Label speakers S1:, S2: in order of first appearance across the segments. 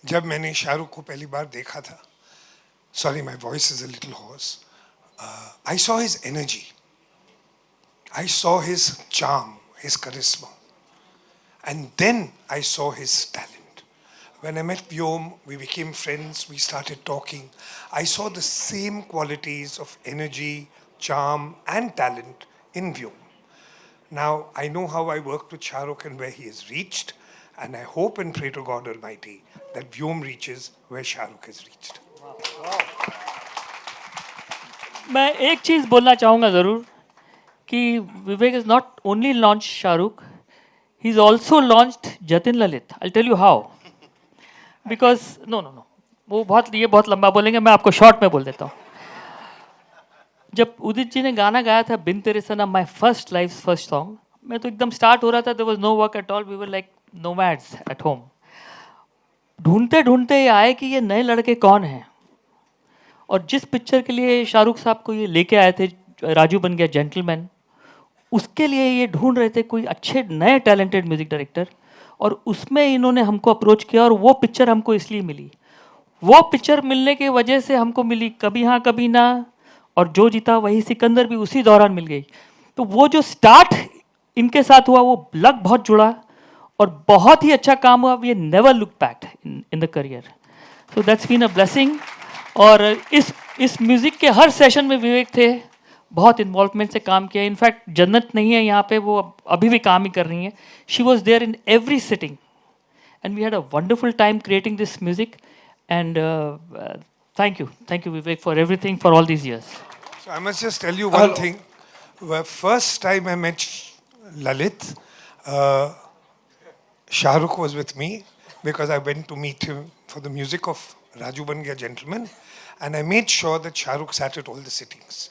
S1: जब मैंने शाहरुख को पहली बार देखा था, sorry my voice is a little hoarse, I saw his energy, I saw his charm, his charisma, and then I saw his talent. When I met Vyom, we became friends, we started talking. I saw the same qualities of energy, charm, and talent in Vyom. Now, I know how I worked with Shahrukh and where he has reached, and I hope and pray to God Almighty that Vyom reaches where Shahrukh has reached.
S2: मैं एक चीज़ बोलना चाहूँगा ज़रूर कि Vivek is not only launch Shahrukh, he is also launched Jatin Lalit. I tell you how. Because no no no, वो बहुत लंबा बोलेंगे, मैं आपको शॉर्ट में बोल देता हूँ. जब उदित जी ने गाना गाया था बिन तेरे सनम, my first life first song, मैं तो एकदम स्टार्ट हो रहा था, there was no work at all, we were like nomads at home. ढूंढते ढूंढते ये आए कि ये नए लड़के कौन हैं. और जिस पिक्चर के लिए शाहरुख साहब को ये लेके आए थे, राजू बन गया जेंटलमैन, उसके लिए ये ढूंढ रहे थे कोई अच्छे नए टैलेंटेड म्यूजिक डायरेक्टर, और उसमें इन्होंने हमको अप्रोच किया और वो पिक्चर हमको इसलिए मिली. वो पिक्चर मिलने की वजह से हमको मिली कभी हाँ कभी ना, और जो जीता वही सिकंदर भी उसी दौरान मिल गई. तो वो जो स्टार्ट इनके साथ हुआ वो लग बहुत जुड़ा और बहुत ही अच्छा काम हुआ. We never look back in the career. So that's been a blessing. और इस म्यूज़िक के हर सेशन में विवेक थे, बहुत इन्वॉल्वमेंट से काम किया. इनफैक्ट जन्नत नहीं है यहाँ पे, वो अभी भी काम ही कर रही हैं. She was there in every sitting and we had a wonderful time creating this music. And thank you Vivek for everything for all these years.
S1: So I must just tell you one thing. The first time I met Lalit, Shahrukh was with me because I went to meet him for the music of Raju Ban Gaya Gentleman, and I made sure that Shahrukh sat at all the sittings.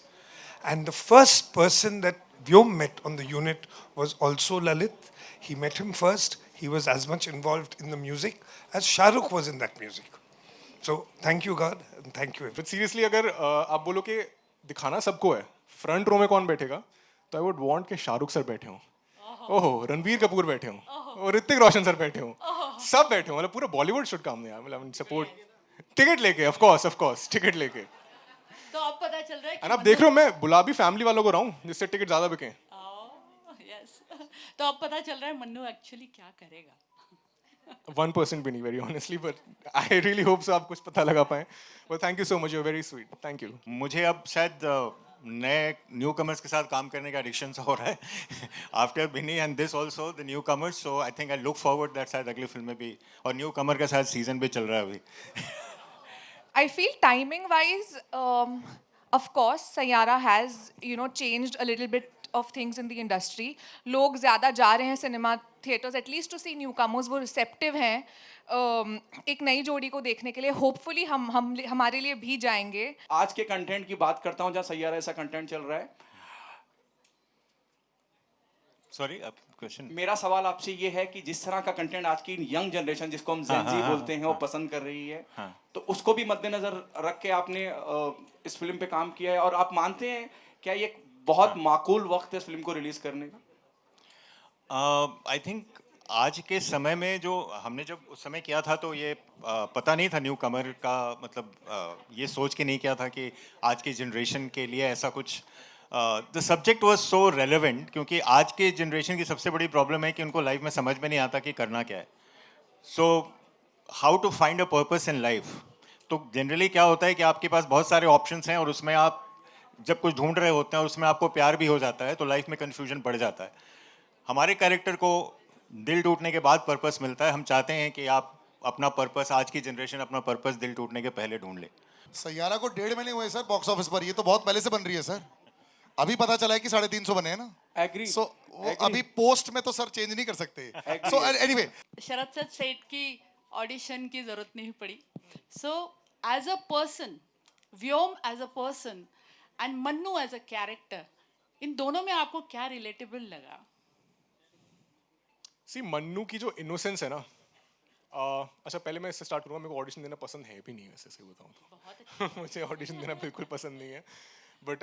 S1: And the first person that Vyom met on the unit was also Lalit. He met him first. He was as much involved in the music as Shahrukh was in that music. So thank you God and thank you.
S3: But seriously अगर आप बोलो कि दिखाना सबको है, front row में कौन बैठेगा, तो आई वुड वांट कि शाहरुख सर बैठे हों, ओहो रणबीर कपूर बैठे हों, और ऋतिक रोशन सर बैठे हों, सब बैठे हों. मतलब पूरा बॉलीवुड शुड काम यार, मतलब सपोर्ट टिकट लेके, ऑफ कोर्स टिकट लेके.
S4: तो अब पता चल रहा है
S3: एंड आप देख रहे हो मैं बुला भी फैमिली वालों को रहा हूँ जिससे टिकट ज्यादा बिके.
S4: यस. तो अब पता चल रहा है मन्नू एक्चुअली क्या करेगा.
S3: 1% भी नहीं, very honestly, but I really hope so आप कुछ पता लगा पाए. But thank you so much, you are very sweet, thank you.
S5: मुझे अब शायद नए न्यू कमर्स के साथ काम करने का एडिक्शन हो रहा है after Binny and this also the new commerce. So I think I look forward that शायद अगली फिल्म में भी, और न्यू कमर का शायद सीजन भी चल रहा है अभी.
S6: I feel timing wise, of course, Sayyara has, changed a little bit of things in the industry. लोग ज़्यादा जा रहे हैं cinema theatres at least to see newcomers. वो रिसेप्टिव हैं एक नई जोड़ी को देखने के लिए. होपफुली हम हमारे लिए भी जाएंगे.
S7: आज के कंटेंट की बात करता हूँ जहाँ सैयारा ऐसा कंटेंट चल रहा है.
S5: सॉरी, अब क्वेश्चन.
S7: मेरा सवाल आपसे ये है कि जिस तरह का कंटेंट आज की यंग जनरेशन जिसको हम जेन जी बोलते हैं वो पसंद कर रही है, तो उसको भी मद्देनजर रख के आपने इस फिल्म पे काम किया है, और आप मानते हैं क्या ये बहुत माकूल वक्त है इस फिल्म को रिलीज करने का?
S5: आई थिंक आज के समय में जो हमने जब उस समय किया था तो ये पता नहीं था न्यू कमर का, मतलब ये सोच के नहीं किया था कि आज की जनरेशन के लिए ऐसा कुछ. The subject was so relevant क्योंकि आज के जनरेशन की सबसे बड़ी प्रॉब्लम है कि उनको लाइफ में समझ में नहीं आता कि करना क्या है. So how to find a purpose in life. तो जनरली क्या होता है कि आपके पास बहुत सारे ऑप्शंस हैं और उसमें आप जब कुछ ढूंढ रहे होते हैं और उसमें आपको प्यार भी हो जाता है तो लाइफ में कन्फ्यूजन बढ़ जाता है. हमारे कैरेक्टर को दिल टूटने के बाद पर्पस मिलता है. हम चाहते हैं कि आप अपना पर्पस, आज की जनरेशन अपना पर्पस दिल टूटने के पहले ढूंढ ले.
S8: सैयारा को 1.5 महीने हुए सर बॉक्स ऑफिस पर. ये तो बहुत पहले से बन रही है सर. अभी पता चला है कि 350 बने हैं ना.
S7: एग्री.
S8: सो अभी पोस्ट में तो सर चेंज नहीं कर सकते. सो एनीवे,
S4: शरद सर सेठ की ऑडिशन की जरूरत नहीं पड़ी. So as a person, Vyom as a person and Mannu as a character, इन दोनों में आपको क्या रिलेटेबल लगा?
S3: सी मन्नू की जो इनोसेंस है ना, अच्छा पहले मैं इससे स्टार्ट करूँगा. मेरे को ऑडिशन देना पसंद है भी नहीं, वैसे सही बताऊँ तो मुझे ऑडिशन देना बिल्कुल पसंद नहीं है. But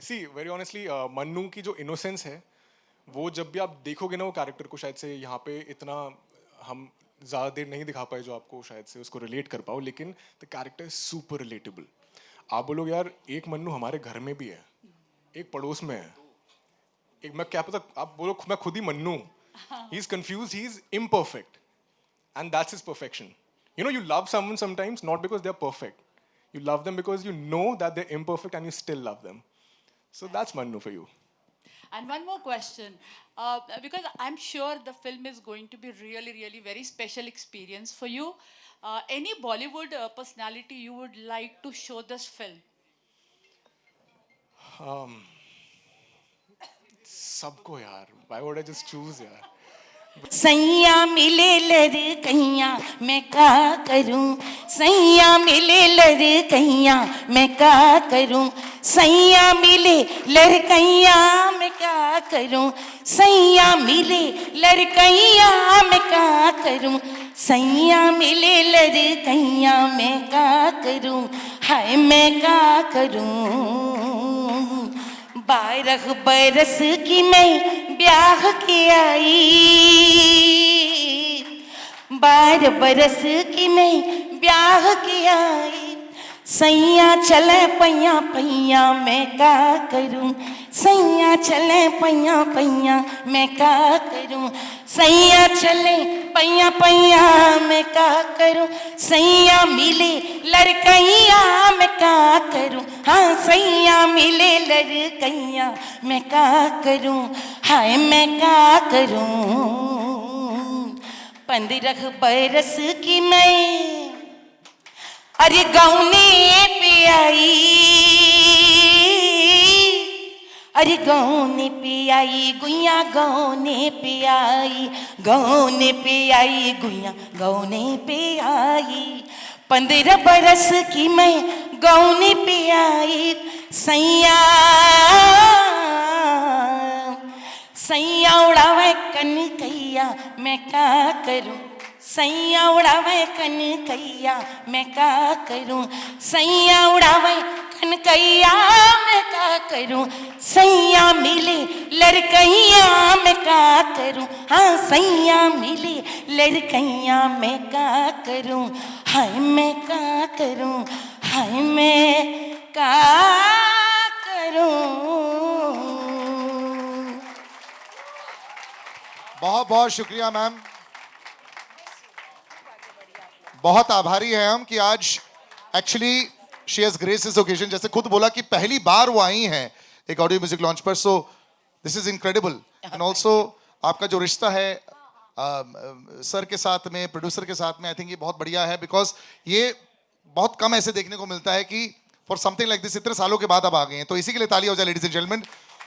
S3: see very honestly Mannu की जो इनोसेंस है वो जब भी आप देखोगे ना वो कैरेक्टर को, शायद से यहाँ पे इतना हम ज़्यादा देर नहीं दिखा पाए जो आपको शायद से उसको रिलेट कर पाओ, लेकिन the character is super relatable. आप बोलोगे यार एक मन्नू हमारे घर में भी है, एक पड़ोस में है, एक मैं क्या पता आप बोलो मैं खुद ही Mannu. He is confused, he is imperfect, and that's his perfection. You know, you love someone sometimes not because they're perfect. You love them because you know that they're imperfect and you still love them. So that's Mannu for you.
S4: And one more question, because I'm sure the film is going to be really, really very special experience for you. Any Bollywood personality you would like to show this film?
S3: सबको यार, why would I just choose यार?
S9: सैया मिले लड़कैया मैं का करूं, सैया मिले लड़कैया मैं का करूं, सैया मिले लड़कैया मैं का करूं, सैया मिले लड़कैया मैं का करूं, सैया मिले लड़कैया मैं का करूं, हाय मैं का करूं. 12 बरस की मैं ब्याह के आई, 12 बरस की मैं ब्याह के आई, सैया चले पैया पैया मैं का करूं, सैया चले पैया पैया मैं का करूं, सैया चले पैया पैया मैं का करूं, सैया मिले लड़कैया मैं का करूं, हाँ सैया मिले लड़कैया मैं का करूं, हाय मैं का करूं. 15 बरस की मैं अरे गौने पे आई, अरे गौने पे आई गुइया, गौने पे आई, गौने पे आई गुइया, गौने पे आई. 15 बरस की मैं गौने पे आई, सैया सैया उड़ावे कनकैया मैं का करूं, सैया उड़ावे कनकैया मैं का करूं, सैया उड़ावे कनकैया मैं का करूं, सैया मिले लड़कैया मैं का करूं, हाँ सैया मिले लड़कैया मैं का करूं, हाय मैं का करूं, हाय मैं का करूं.
S8: बहुत बहुत शुक्रिया मैम. बहुत आभारी हैं हम कि आज actually she has grace this occasion. जैसे खुद बोला कि पहली बार वो आई हैं एक ऑडियो म्यूजिक लॉन्च पर, so this is incredible. And also आपका जो रिश्ता है सर के साथ में, प्रोड्यूसर के साथ में, आई थिंक ये बहुत बढ़िया है, बिकॉज ये बहुत कम ऐसे देखने को मिलता है कि फॉर समथिंग लाइक दिस इतने सालों के बाद अब आ गए हैं. तो इसी के लिए ताली हो जाए ladies and gentleman.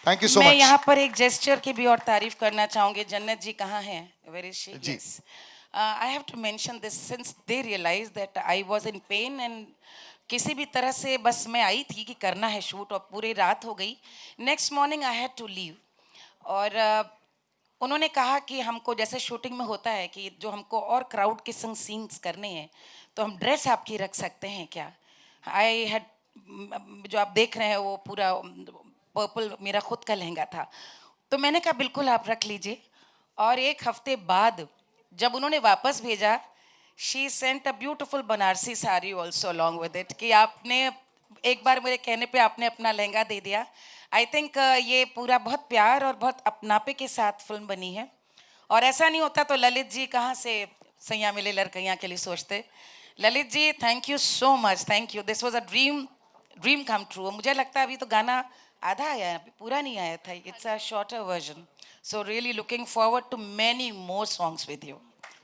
S8: Thank you so much.
S9: मैं यहाँ पर एक जेस्चर की भी और तारीफ करना चाहूंगी. जन्नत जी कहाँ हैं? Where is she?
S8: जी.
S9: I have to mention this since they realized that I was in pain and किसी भी तरह से बस मैं आई थी कि करना है शूट, और पूरी रात हो गई. Next morning I had to leave. और उन्होंने कहा कि हमको जैसे शूटिंग में होता है कि जो हमको और क्राउड के संग सीन्स करने हैं तो हम ड्रेस आपकी रख सकते हैं क्या. आई हैड, जो आप देख रहे हैं वो पूरा पर्पल मेरा खुद का लहंगा था, तो मैंने कहा बिल्कुल आप रख लीजिए. और एक हफ्ते बाद जब उन्होंने वापस भेजा, she sent a beautiful Banarasi sari also along with it, कि आपने एक बार मेरे कहने पे आपने अपना लहंगा दे दिया. आई थिंक ये पूरा बहुत प्यार और बहुत अपनापे के साथ फिल्म बनी है. और ऐसा नहीं होता तो ललित जी कहाँ से सैया मिले लड़कैया के लिए सोचते. Lalit ji thank you so much, thank you. This was a dream come true. मुझे लगता है अभी तो गाना आधा आया है, पूरा नहीं आया था. It's a shorter version. So really looking forward to many more songs with you.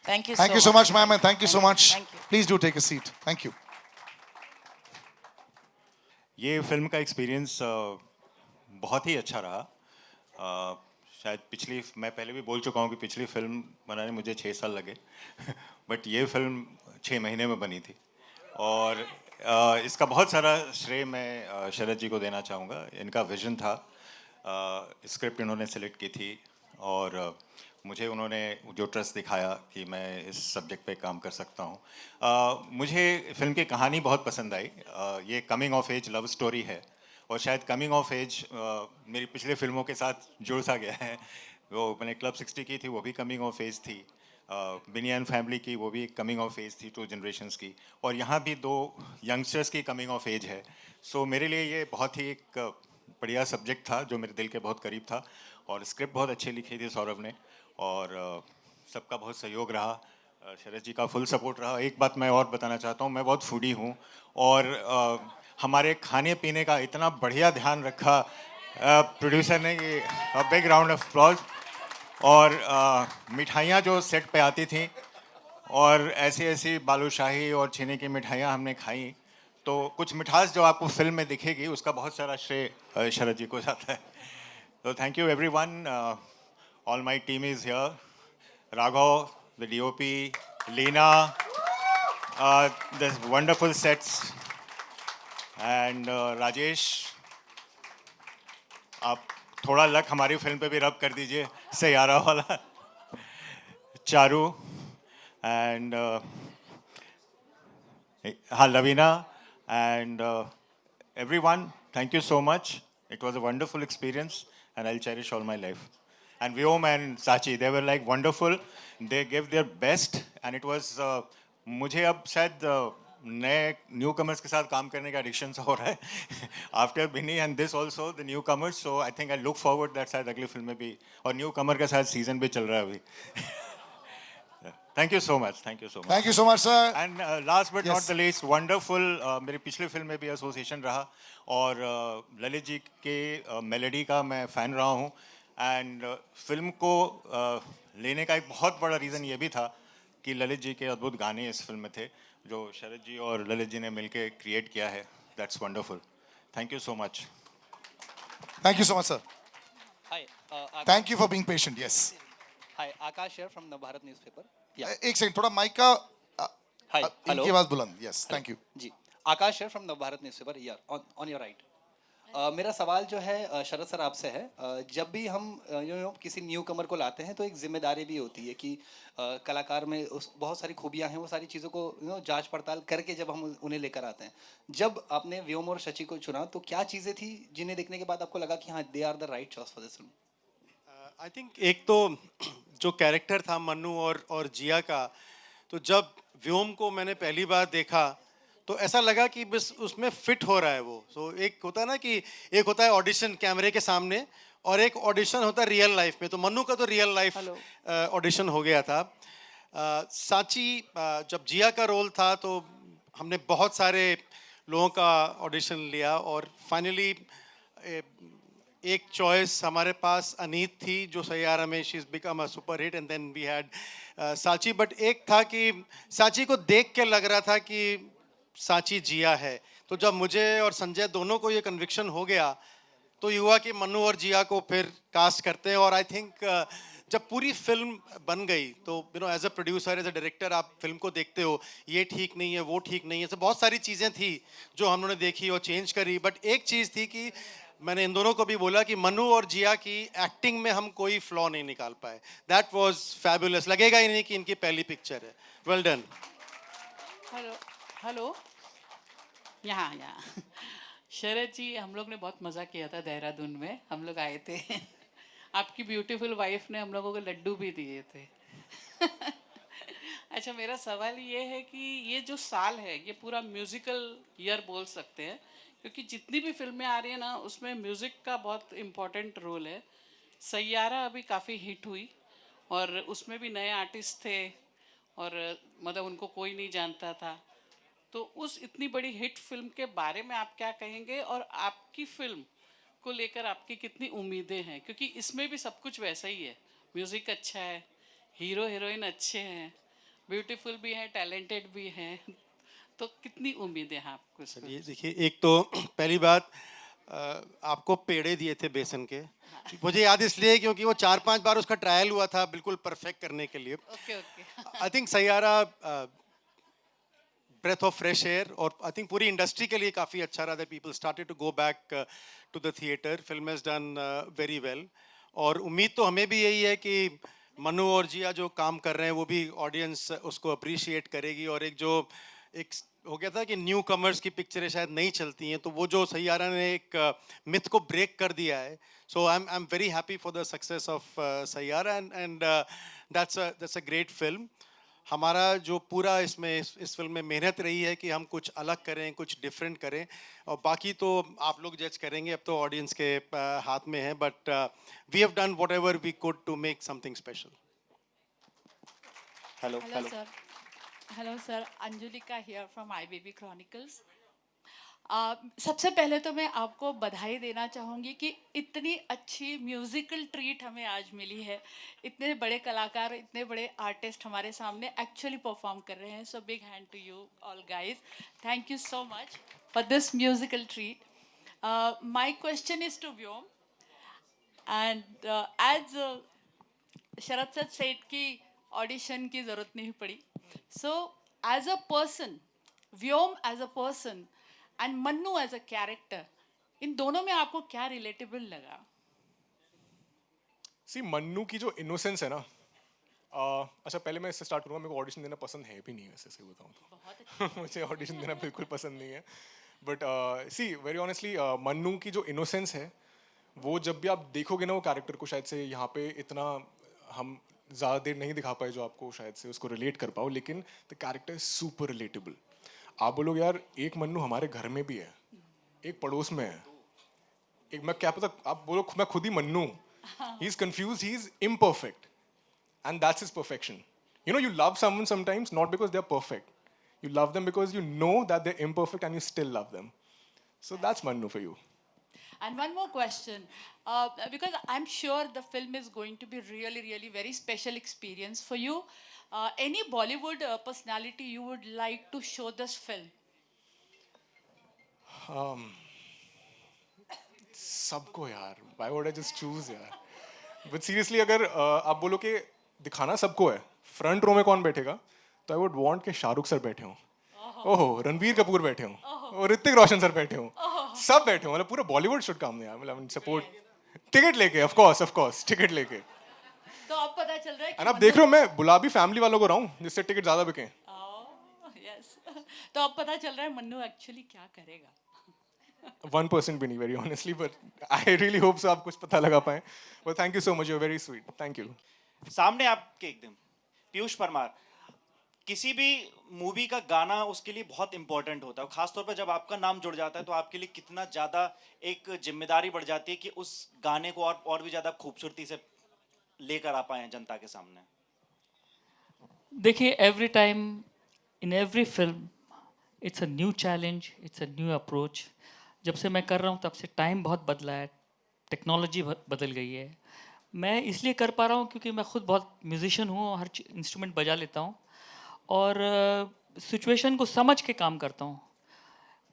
S9: Thank you so much.
S8: Thank you so much, ma'am, and thank you so much.
S9: Thank you.
S8: Please do take a seat. Thank you.
S5: ये film का experience बहुत ही अच्छा रहा. शायद मैं पहले भी बोल चुका हूँ कि पिछली फिल्म बनाने मुझे 6 साल लगे बट ये फिल्म 6 महीने में बनी थी. और इसका बहुत सारा श्रेय मैं शरद जी को देना चाहूँगा. इनका विजन था, स्क्रिप्ट इन्होंने सेलेक्ट की थी और मुझे उन्होंने जो ट्रस्ट दिखाया कि मैं इस सब्जेक्ट पे काम कर सकता हूँ. मुझे फिल्म की कहानी बहुत पसंद आई. ये coming of age love story है और शायद कमिंग ऑफ एज मेरी पिछले फिल्मों के साथ जुड़ सा गया है. वो मैंने क्लब 60 की थी, वो भी कमिंग ऑफ एज थी. बिनियान फैमिली की वो भी एक कमिंग ऑफ एज थी 2 जनरेशन्स की, और यहाँ भी 2 यंगस्टर्स की कमिंग ऑफ एज है. सो मेरे लिए ये बहुत ही एक बढ़िया सब्जेक्ट था जो मेरे दिल के बहुत करीब था, और स्क्रिप्ट बहुत अच्छी लिखी थी सौरभ ने, और सबका बहुत सहयोग रहा. शरद जी का फुल सपोर्ट रहा. एक बात मैं और बताना चाहता हूँ, मैं बहुत फूडी हूँ, और हमारे खाने पीने का इतना बढ़िया ध्यान रखा प्रोड्यूसर ने कि बिग राउंड ऑफ अप्लॉज. और मिठाइयाँ जो सेट पे आती थी, और ऐसी ऐसी बालूशाही और छीने की मिठाइयाँ हमने खाई, तो कुछ मिठास जो आपको फिल्म में दिखेगी उसका बहुत सारा श्रेय शरद जी को जाता है. तो thank you everyone. All my team is here. Raghav, the DOP, Lena, this wonderful sets, and Rajesh. आप थोड़ा लक हमारी फिल्म पे भी रब कर दीजिए, सैयारा वाला. चारू and हाँ, Lavina, and everyone, thank you so much. It was a wonderful experience, and I'll cherish all my life. And Vyom and Sachi, they were like wonderful. They gave their best, and it was मुझे अब शायद नए new commerce के साथ काम करने का addiction हो रहा है after Binny and this also the new commerce. So I think I look forward that शायद अगली फिल्म में भी, और न्यू कमर का शायद सीजन भी चल रहा है अभी. Thank you so much. Thank you so much.
S8: Thank you so much, sir.
S5: And last but not
S8: Yes.
S5: The least, wonderful. मेरी पिछली फिल्म में भी एसोसिएशन रहा, और ललित जी के मेलोडी का मैं फ़ैन रहा हूँ. एंड फिल्म को लेने का एक बहुत बड़ा रीज़न ये भी था कि ललित जी के अद्भुत गाने इस फिल्म में थे, जो शरद जी और ललित जी ने मिलके क्रिएट किया है. That's wonderful. Thank you so much.
S8: Thank you so much, sir.
S10: Hi,
S8: Thank you for being patient. Yes.
S10: hi, Akash here from the Bharat newspaper. Yeah.
S8: एक सेकंड, थोड़ा माइक का
S10: Hi, hello.
S8: इनकी आवाज बुलंद. Yes, thank you.
S10: Ji, Akash here from the Bharat newspaper. Yeah, on your right. मेरा सवाल जो है शरद सर आपसे है. जब भी हम किसी न्यू कमर को लाते हैं तो एक जिम्मेदारी भी होती है कि कलाकार में बहुत सारी खूबियां हैं, वो सारी चीज़ों को जांच पड़ताल करके जब हम उन्हें लेकर आते हैं. जब आपने व्योम और शची को चुना तो क्या चीज़ें थी जिन्हें देखने के बाद आपको लगा कि हाँ, they are the right choice for this film?
S11: I think एक तो जो कैरेक्टर था मन्नू और जिया का, तो जब व्योम को मैंने पहली बार देखा तो ऐसा लगा कि बस उसमें फिट हो रहा है वो. सो एक होता है ना कि एक होता है ऑडिशन कैमरे के सामने, और एक ऑडिशन होता है रियल लाइफ में. तो मन्नू का तो रियल लाइफ ऑडिशन हो गया था. सांची, जब जिया का रोल था तो हमने बहुत सारे लोगों का ऑडिशन लिया, और फाइनली एक चॉइस हमारे पास अनीत थी जो सैयारा में she is become a super hit, and then we had Saanchi. But एक था कि सांची को देख के लग रहा था कि सांची जिया है. तो जब मुझे और संजय दोनों को ये कन्विक्शन हो गया तो ये हुआ कि मन्नू और जिया को फिर कास्ट करते हैं. और आई थिंक जब पूरी फिल्म बन गई तो as a producer, as a director, आप फिल्म को देखते हो, ये ठीक नहीं है, वो ठीक नहीं है. तो बहुत सारी चीज़ें थी जो हम लोगों ने देखी और चेंज करी. बट एक चीज़ थी कि मैंने इन दोनों को भी बोला कि मन्नू और जिया की एक्टिंग में हम कोई फ्लॉ नहीं निकाल पाए. That was fabulous. लगेगा ही नहीं कि इनकी पहली पिक्चर है. Well done.
S4: हेलो, यहाँ शरद जी, हम लोग ने बहुत मज़ा किया था देहरादून में. हम लोग आए थे आपकी ब्यूटीफुल वाइफ ने हम लोगों को लड्डू भी दिए थे. अच्छा, मेरा सवाल ये है कि ये जो साल है ये पूरा म्यूज़िकल ईयर बोल सकते हैं, क्योंकि जितनी भी फिल्में आ रही हैं ना उसमें म्यूज़िक का बहुत इम्पोर्टेंट रोल है. सैयारा अभी काफ़ी हिट हुई और उसमें भी नए आर्टिस्ट थे, और मतलब उनको कोई नहीं जानता था. तो उस इतनी बड़ी हिट फिल्म के बारे में आप क्या कहेंगे, और आपकी फिल्म को लेकर आपकी कितनी उम्मीदें हैं? क्योंकि इसमें भी सब कुछ वैसा ही है. म्यूज़िक अच्छा है, हीरो हीरोइन अच्छे हैं, ब्यूटीफुल भी हैं, टैलेंटेड भी हैं. तो कितनी उम्मीदें हैं आपको इस फिल्म
S11: ये
S4: से?
S11: देखिए, एक तो पहली बात, आपको पेड़े दिए थे बेसन के. मुझे याद इसलिए क्योंकि वो 4-5 बार उसका ट्रायल हुआ था बिल्कुल परफेक्ट करने के लिए.
S4: Okay okay.
S11: I think Saiyaara breath of fresh air, और आई थिंक पूरी इंडस्ट्री के लिए काफ़ी अच्छा रहा. That people started to go back to the theatre. Film has done very well, और उम्मीद तो हमें भी यही है कि मन्नू और जिया जो काम कर रहे हैं वो भी ऑडियंस उसको अप्रिशिएट करेगी. और एक जो एक हो गया था कि न्यू कमर्स की पिक्चरें शायद नहीं चलती हैं, तो वो जो सैयारा ने एक मिथ को ब्रेक कर दिया है. So I am very happy for the success of Saiyaara and that's a great film. हमारा जो पूरा इस फिल्म में मेहनत रही है कि हम कुछ अलग करें, कुछ डिफरेंट करें, और बाकी तो आप लोग जज करेंगे, अब तो ऑडियंस के हाथ में है. But we have done whatever we could to make something special.
S4: Hello sir. Hello sir, Anjulika here from I baby chronicles. सबसे पहले तो मैं आपको बधाई देना चाहूँगी कि इतनी अच्छी म्यूज़िकल ट्रीट हमें आज मिली है. इतने बड़े कलाकार, इतने बड़े आर्टिस्ट हमारे सामने एक्चुअली परफॉर्म कर रहे हैं. So big hand to you all guys. Thank you so much for this musical treat. My question is to Vyom. And as Sharad sir Seth की ऑडिशन की ज़रूरत नहीं पड़ी. So as a person, Vyom as a person and Mannu as a character, इन दोनों में आपको क्या रिलेटेबल लगा?
S3: सी मन्नू की जो इनोसेंस है ना, अच्छा पहले मैं इससे स्टार्ट करूँगा. मेरे को ऑडिशन देना पसंद है भी नहीं, वैसे सही बताऊँ तो. मुझे ऑडिशन देना बिल्कुल पसंद नहीं है. But see very honestly, Mannu की जो इनोसेंस है, वो जब भी आप देखोगे ना वो कैरेक्टर को, शायद से यहाँ पे इतना हम ज़्यादा देर नहीं दिखा पाए जो आपको शायद से उसको रिलेट कर पाओ, लेकिन the character is super relatable. आप बोलोगे यार एक मन्नू हमारे घर में भी है, एक पड़ोस में है, एक मैं क्या पता, आप बोलो मैं खुद ही Mannu. He is confused, he is imperfect, and that's his perfection. You know, you love someone sometimes not because they're perfect. You love them because you know that they're imperfect and you still love them. So that's Mannu for you.
S4: And one more question, because I'm sure the film is going to be really, really very special experience for you. Any Bollywood personality you would like to show this film?
S3: सबको यार, why would I just choose यार? But seriously, अगर आप बोलो कि दिखाना सबको है, फ्रंट रो में कौन बैठेगा, तो आई वुड वांट कि शाहरुख सर बैठे हों, ओहो रणबीर कपूर बैठे हों, और ऋतिक रोशन सर बैठे हों, सब बैठे हों. मतलब पूरा बॉलीवुड शुड कम यार, मतलब सपोर्ट. टिकट लेके, ऑफ कोर्स टिकट लेके.
S4: तो अब पता चल रहा है
S3: और आप देख रहे हो, मैं बुला भी फैमिली वालों को रहा हूँ जिससे टिकट ज्यादा बिके.
S4: यस. तो अब पता चल रहा है मन्नू एक्चुअली क्या करेगा.
S3: 1% भी नहीं, very honestly, but I really hope so आप कुछ पता लगा पाए. But thank you so much, you are very sweet. Thank you.
S12: सामने आपके एकदम पीयूष परमार. किसी भी मूवी का गाना उसके लिए बहुत इंपॉर्टेंट होता है, खासतौर पर जब आपका नाम जुड़ जाता है तो आपके लिए कितना ज़्यादा एक जिम्मेदारी बढ़ जाती है कि उस गाने को और भी ज़्यादा खूबसूरती से लेकर आ पाए जनता के सामने.
S2: देखिए, every time in every film it's a new challenge, it's a new approach. जब से मैं कर रहा हूँ तब से टाइम बहुत बदला है, टेक्नोलॉजी बदल गई है. मैं इसलिए कर पा रहा हूँ क्योंकि मैं खुद बहुत म्यूजिशियन हूँ, हर इंस्ट्रूमेंट बजा लेता हूँ और सिचुएशन को समझ के काम करता हूँ.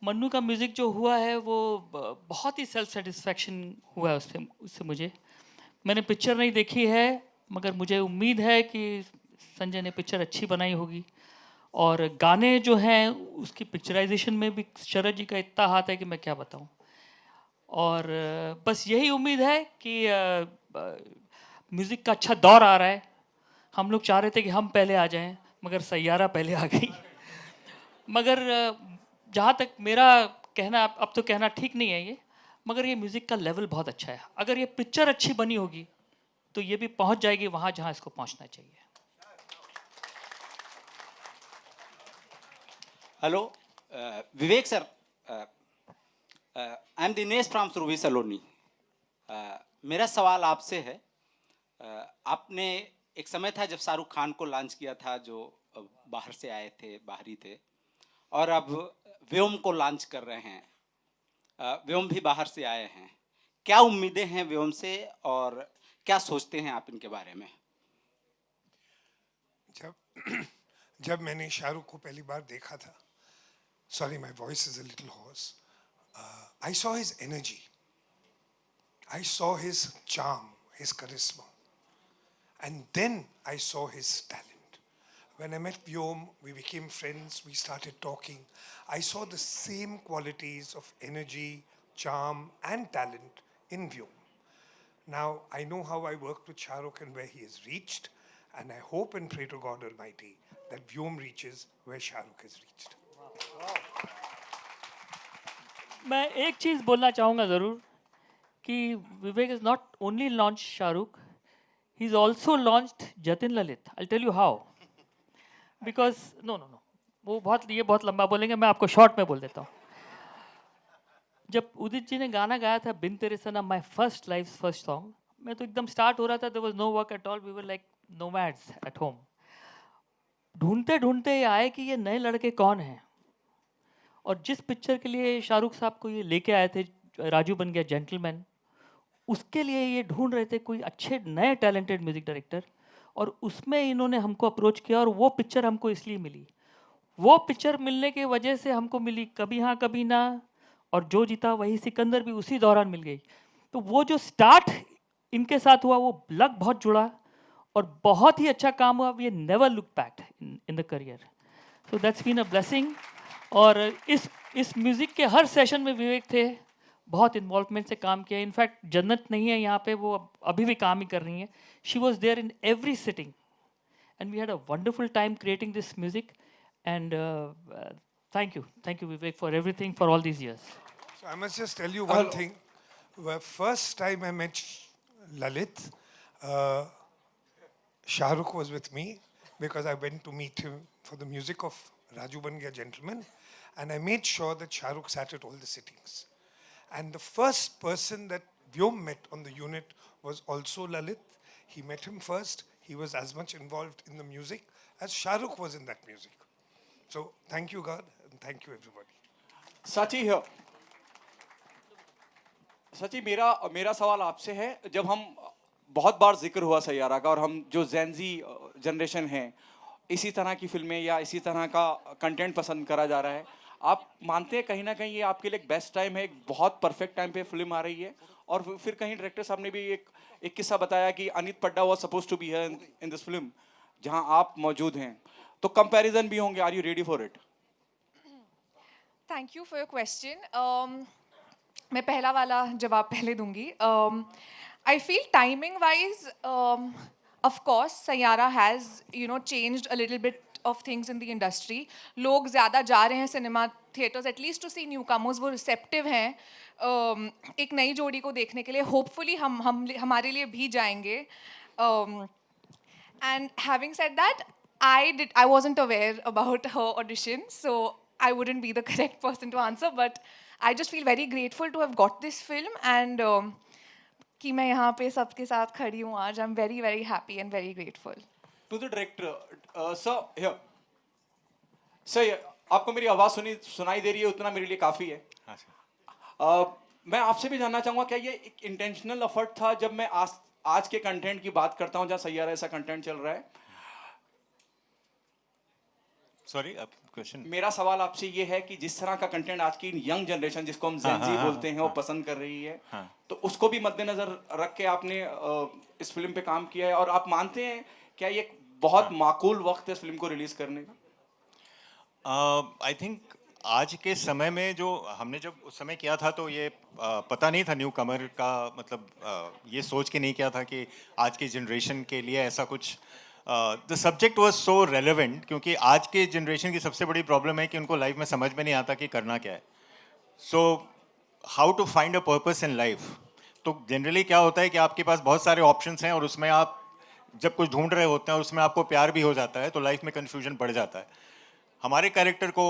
S2: मन्नू का म्यूज़िक जो हुआ है वो बहुत ही सेल्फ सेटिस्फैक्शन हुआ है उससे मुझे. मैंने पिक्चर नहीं देखी है, मगर मुझे उम्मीद है कि संजय ने पिक्चर अच्छी बनाई होगी. और गाने जो हैं उसकी पिक्चराइजेशन में भी शरद जी का इतना हाथ है कि मैं क्या बताऊँ. और बस यही उम्मीद है कि म्यूज़िक का अच्छा दौर आ रहा है. हम लोग चाह रहे थे कि हम पहले आ जाएं, मगर सैयारा पहले आ गई. मगर जहाँ तक मेरा कहना, अब तो कहना ठीक नहीं है ये, मगर ये म्यूज़िक का लेवल बहुत अच्छा है. अगर ये पिक्चर अच्छी बनी होगी तो ये भी पहुँच जाएगी वहाँ जहाँ इसको पहुँचना चाहिए.
S10: Hello Vivek sir, I am Dinesh from Surbhi Saloni. मेरा सवाल आपसे है. आपने एक समय था जब शाहरुख खान को लॉन्च किया था, जो बाहर से आए थे, बाहरी थे, और अब व्योम को लॉन्च कर रहे हैं. व्योम भी बाहर से आए हैं. क्या उम्मीदें हैं व्योम से और क्या सोचते हैं आप इनके बारे में?
S1: जब मैंने शाहरुख को पहली बार देखा था, sorry my voice is a little hoarse, I saw his energy, I saw his charm, his charisma, and then I saw his talent. When I met Vyom, we became friends, we started talking. I saw the same qualities of energy, charm and talent in Vyom. Now I know how I worked with Shahrukh and where he has reached, and I hope and pray to God Almighty that Vyom reaches where Shahrukh has reached.
S2: मैं एक चीज़ बोलना चाहूँगा ज़रूर कि Vivek is not only launch Shahrukh, he is also launched Jatin Lalit. I tell you how. Because no no no, वो ये बहुत लंबा बोलेंगे, मैं आपको शॉर्ट में बोल देता हूँ. जब उदित जी ने गाना गाया था बिन तेरे सनम, my first life first song, मैं तो एकदम स्टार्ट हो रहा था, there was no work at all, we were like nomads at home. ढूंढते ढूंढते ये आए कि ये नए लड़के कौन हैं. और जिस पिक्चर के लिए शाहरुख साहब को ये लेके आए थे, राजू बन गया जेंटलमैन, उसके लिए ये ढूंढ रहे थे कोई अच्छे नए टैलेंटेड म्यूजिक डायरेक्टर, और उसमें इन्होंने हमको अप्रोच किया और वो पिक्चर हमको इसलिए मिली. वो पिक्चर मिलने की वजह से हमको मिली कभी हाँ कभी ना, और जो जीता वही सिकंदर भी उसी दौरान मिल गई. तो वो जो स्टार्ट इनके साथ हुआ, वो लक बहुत जुड़ा और बहुत ही अच्छा काम हुआ. We never look back in the career. So that's been a blessing. और इस म्यूज़िक के हर सेशन में विवेक थे, बहुत इन्वॉल्वमेंट से काम किया. इनफैक्ट जन्नत नहीं है यहाँ पे, वो अभी भी काम ही कर रही हैं. She was there in every sitting and we had a wonderful time creating this music. And thank you Vivek for everything for all these years.
S1: So I must just tell you one thing. The first time I met Lalit, Shahrukh was with me because I went to meet him for the music of Raju Ban Gaya Gentleman, and I made sure that Shahrukh sat at all the sittings. And the first person that Vyom met on the unit was also Lalit. He met him first. He was as much involved in the music as Shahrukh was in that music. So thank you God and thank you everybody.
S7: सची है, सची मेरा सवाल आपसे है. जब हम बहुत बार जिक्र हुआ सैयारा का, और हम जो जेनजी जनरेशन है, इसी तरह की फिल्में या इसी तरह का कंटेंट पसंद करा जा रहा है, आप मानते हैं कहीं ना कहीं ये आपके लिए एक बेस्ट टाइम है, एक बहुत परफेक्ट टाइम पे फिल्म आ रही है? और फिर कहीं डायरेक्टर साहब ने भी एक किस्सा बताया कि Aneet Padda was suppose to be here in this film, जहां आप मौजूद हैं, तो कंपैरिजन भी होंगे. Are you ready for it?
S6: Thank you for your question. मैं पहला वाला जवाब पहले दूंगी. I feel timing wise, of course Saiyaara has changed a little bit of things in the industry. लोग ज़्यादा जा रहे हैं cinema theatres at least to see newcomers. वो रिसेप्टिव हैं एक नई जोड़ी को देखने के लिए. होपफुली हमारे लिए भी जाएंगे. And having said that, I wasn't aware about her audition, so I wouldn't be the correct person to answer, but I just feel very grateful to have got this film, and कि मैं यहाँ पे सबके साथ खड़ी हूँ आज. I'm very very happy and very grateful.
S7: To the director, sir, here. Sir, आपको मेरी आवाज़ सुनाई दे रही है, उतना मेरे लिए काफ़ी है.
S5: हाँ सर.
S7: मैं आपसे भी जानना चाहूँगा, क्या ये एक इंटेंशनल एफर्ट था? जब मैं आज के कंटेंट की बात करता हूँ, जहाँ सैयारा ऐसा कंटेंट चल रहा है.
S5: Sorry, question.
S7: मेरा सवाल आपसे ये है कि जिस तरह का कंटेंट आज की यंग जनरेशन, जिसको हम जेनजी बोलते हैं, वो पसंद कर रही है, तो उसको भी मद्देनजर रख के आपने इस फिल्म पे काम किया है, और आप मानते हैं क्या ये बहुत माकूल वक्त है इस फिल्म को रिलीज करने का?
S5: आई थिंक आज के समय में जो हमने जब उस समय किया था, तो ये पता नहीं था न्यू कमर का, मतलब ये सोच के नहीं किया था कि आज की जनरेशन के लिए ऐसा कुछ. The subject was so relevant, क्योंकि आज के जनरेशन की सबसे बड़ी प्रॉब्लम है कि उनको लाइफ में समझ में नहीं आता कि करना क्या है. So how to find a purpose in life. तो जनरली क्या होता है कि आपके पास बहुत सारे ऑप्शंस हैं, और उसमें आप जब कुछ ढूंढ रहे होते हैं और उसमें आपको प्यार भी हो जाता है, तो लाइफ में कन्फ्यूजन बढ़ जाता है. हमारे कैरेक्टर को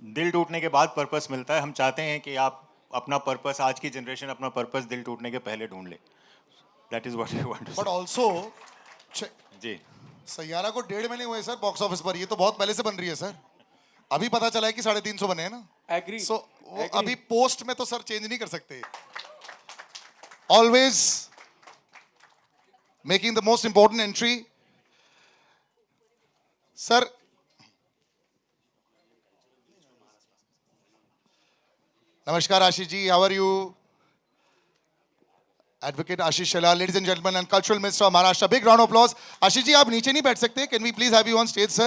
S5: दिल टूटने के बाद पर्पस मिलता है. हम चाहते हैं कि आप अपना पर्पस, आज की जनरेशन अपना पर्पस दिल टूटने के पहले ढूंढ ले. That is what you want to say.
S8: But also
S5: जी,
S8: सैयारा को 1.5 महीने हुए सर बॉक्स ऑफिस पर. ये तो बहुत पहले से बन रही है सर. अभी पता चला है कि 350 बने हैं ना.
S7: एग्री.
S8: सो अभी पोस्ट में तो सर चेंज नहीं कर सकते. Always making the most important entry. Sir नमस्कार Ashish ji, how are you? Advocate Ashish Shalal, ladies and gentlemen, and Cultural Minister of Maharashtra. Big round of applause. Ashish ji, आप नीचे नहीं बैठ सकते? Can we please have you on stage, sir?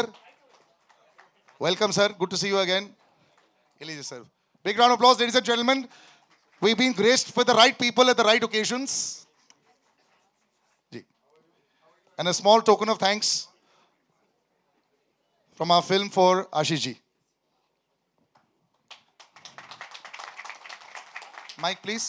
S8: Welcome, sir. Good to see you again. Elijah, sir. Big round of applause, ladies and gentlemen. We've been graced with the right people at the right occasions. Ji. And a small token of thanks from our film for Ashish ji. Mic, please.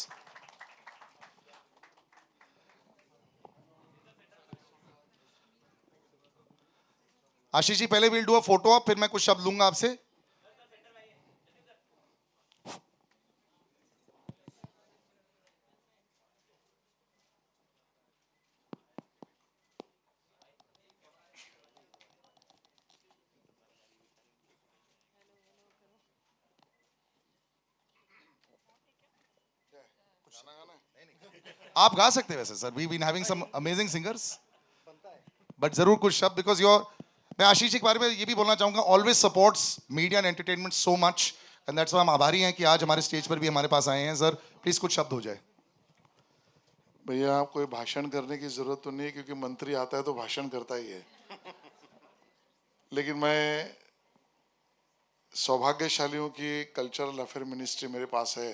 S8: Ashish ji, पहले we'll do a photo op, फिर मैं कुछ शब्द लूंगा आपसे. आप गा सकते हैं वैसे sir. We been having some amazing singers, but जरूर कुछ शब्द, बिकॉज योर, मैं आशीष जी के बारे में ये भी बोलना चाहूंगा, always supports media and entertainment so much, and that's why हम आभारी हैं कि आज हमारे स्टेज पर भी हमारे पास आए हैं. सर प्लीज कुछ शब्द हो जाए.
S13: भैया, आप कोई भाषण करने की जरूरत तो नहीं है, क्योंकि मंत्री आता है तो भाषण करता ही है. लेकिन मैं सौभाग्यशाली हूँ कि कल्चरल अफेयर मिनिस्ट्री मेरे पास है,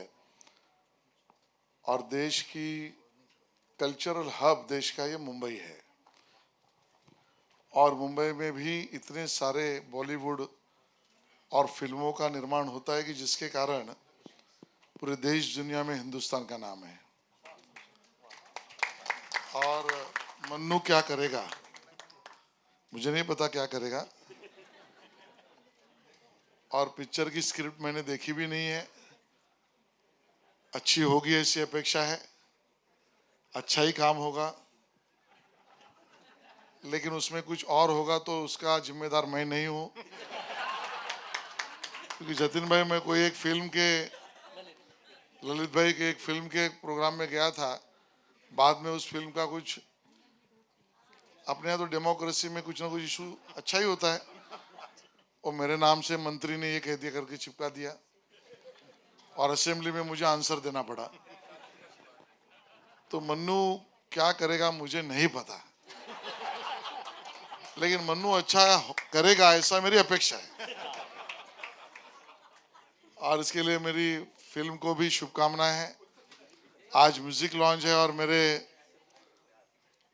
S13: और देश की कल्चरल हब देश का ये मुंबई है. और मुंबई में भी इतने सारे बॉलीवुड और फिल्मों का निर्माण होता है कि जिसके कारण पूरे देश दुनिया में हिंदुस्तान का नाम है. और मन्नू क्या करेगा मुझे नहीं पता, क्या करेगा. और पिक्चर की स्क्रिप्ट मैंने देखी भी नहीं है. अच्छी होगी ऐसी अपेक्षा है, अच्छा ही काम होगा, लेकिन उसमें कुछ और होगा तो उसका जिम्मेदार मैं नहीं हूं. क्योंकि जतिन भाई, मैं कोई एक फिल्म के, ललित भाई के एक फिल्म के प्रोग्राम में गया था, बाद में उस फिल्म का कुछ, अपने यहाँ तो डेमोक्रेसी में कुछ ना कुछ इशू अच्छा ही होता है, और मेरे नाम से मंत्री ने ये कह दिया करके चिपका दिया, और असेंबली में मुझे आंसर देना पड़ा. तो मन्नू क्या करेगा मुझे नहीं पता, लेकिन मन्नू अच्छा करेगा ऐसा मेरी अपेक्षा है. और इसके लिए मेरी फिल्म को भी शुभकामनाएं हैं. आज म्यूजिक लॉन्च है, और मेरे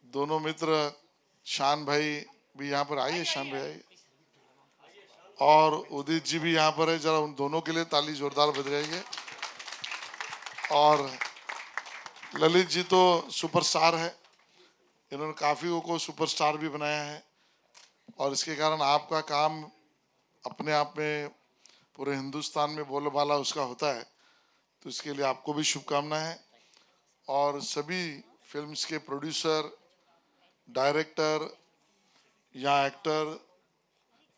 S13: दोनों मित्र शान भाई भी यहाँ पर आइए. शान भाई आइए, और उदित जी भी यहाँ पर है. जरा उन दोनों के लिए ताली जोरदार बजाइए. और ललित जी तो सुपरस्टार है, इन्होंने काफियों को सुपरस्टार भी बनाया है, और इसके कारण आपका काम अपने आप में पूरे हिंदुस्तान में बोलबाला उसका होता है. तो इसके लिए आपको भी शुभकामनाएं. और सभी फिल्म्स के प्रोड्यूसर, डायरेक्टर या एक्टर,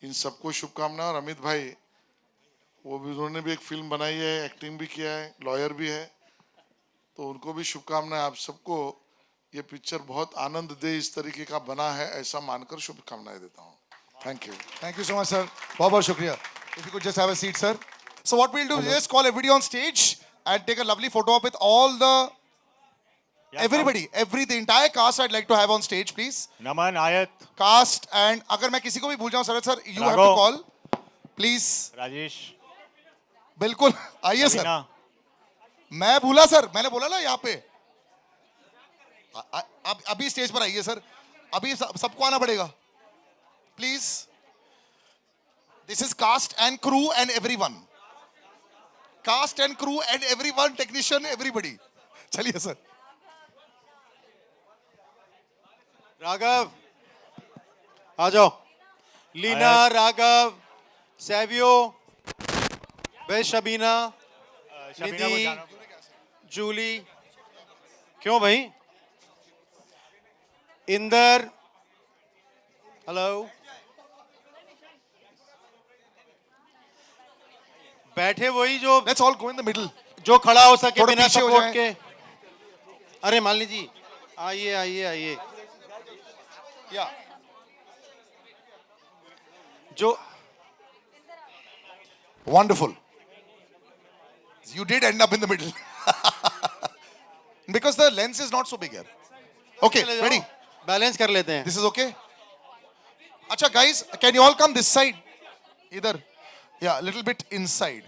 S13: इन सबको शुभकामनाएं. और अमित भाई, वो भी, उन्होंने भी एक फिल्म बनाई है, एक्टिंग भी किया है, लॉयर भी है, तो उनको भी शुभकामनाएं. आप सबको ये पिक्चर बहुत आनंद दे इस तरीके का बना है, ऐसा मानकर शुभकामनाएं देता हूँ. Thank you.
S8: Thank you so much, sir. बहुत बहुत शुक्रिया. If you could just have a seat, sir. So what we'll do is just call everybody on stage and take a lovely photo up with all the, everybody, the entire cast I'd like to have on stage, please.
S5: नमन, आयत,
S8: Cast, and अगर मैं किसी को भी भूल जाऊं, sir, you have to call, please.
S5: Rajesh,
S8: बिल्कुल आइए सर.
S5: मीना,
S8: मैं भूला सर, मैंने बोला ना यहाँ पे. अब अभी स्टेज पर आइए सर. अभी सबको आना पड़ेगा. Please. This is cast and crew and everyone. Cast and crew and everyone, technician, everybody. चलिए सर.
S11: राघव आ जाओ. लीना, राघव, सैवियो, बेश, शबीना, निधि, जूली. क्यों भाई? इंदर, हेलो. बैठे वही जो,
S8: let's all go in the middle.
S11: जो खड़ा हो सके
S8: थोड़ा
S11: बिना
S8: पीछे हो
S11: सपोर्ट
S8: जाएं.
S11: के. अरे मालिनी जी, आइए आइए आइए.
S8: या
S11: जो
S8: wonderful. You did end up in the middle. Because the lens is not so big here. Okay, ready?
S11: Balance कर लेते हैं.
S8: This is okay? Acha guys, can you all come this side? Either. Yeah, a little bit inside.